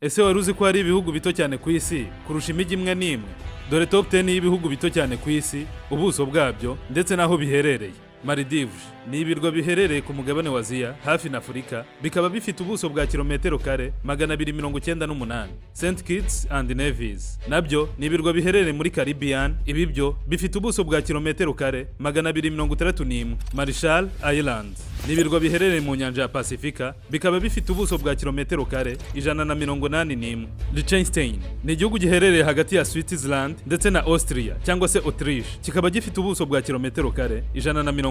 Ese wari uzi ko hari ibihugu bito cyane ku isi kurusha imijyi imwe n'imwe? Dore top 10 y'ibihugu bito cyane ku isi, ubuso bwabyo ndetse n'aho biherereye. Maldives ni ibirwa biherereye ku mugabane wa Aziya hafi na Afurika, bikaba bifite ubuso bwa kilometero kare 298. St. Kitts and Nevis nabyo ni ibirwa biherereye muri Caribbean, ibi byo bifite ubuso bwa kilometero kare 261. Marshall Islands ni ibirwa biherereye mu nyanja ya Pasifika, bikaba bifite ubuso bwa kilometero kare 181. Liechtenstein ni igihugu giherereye hagati ya Switzerland ndetse na Austria cyangwa se Autriche, kikaba gifite ubuso bwa kilometero kare 160.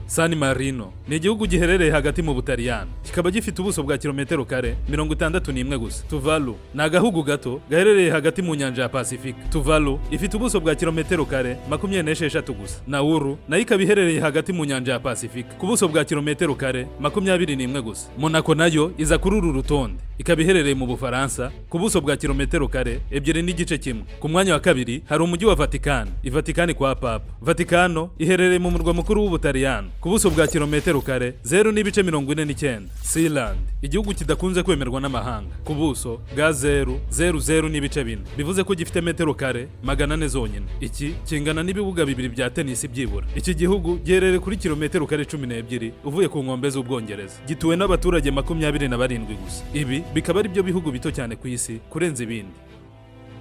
San Marino ni igihugu giherereye hagati mu Butaliyani, kikaba gifite ubuso bwa kilometero kare 61 gusa. Tuvalu ni agahugu gato gaherereye hagati mu nyanja ya Pasifika. Tuvalu ifite ubuso bwa kilometero kare 26 gusa. Nauru nayo ikaba iherereye hagati mu nyanja ya Pasifika ku buso bwa kilometero kare 21 gusa. Monaco nayo iza kuri uru rutonde, ikaba iherereye mu Bufaransa ku buso bwa kilometero kare 2.1. Ku mwanya wa kabiri hari umujyi wa Vatican, Ivatikani kwa Papa. Vatikano iherereye mu murwa mukuru w'Ubutaliyani ku buso bwa kilometero kare 0.49. Sealand, igihugu kidakunze kwemerwa n'amahanga, ku buso bwa 0.00 bivuze ko gifite metero kare 400 zonyine. Iki kingana n'ibibuga bibiri bya tennis byibura. Iki gihugu giherereye kuri kilometero kare 12 uvuye ku nkombe z'Ubwongereza, gituwe n'abaturage 27 gusa. Ibi bikaba ari byo bihugu bito cyane ku isi kurenza ibindi.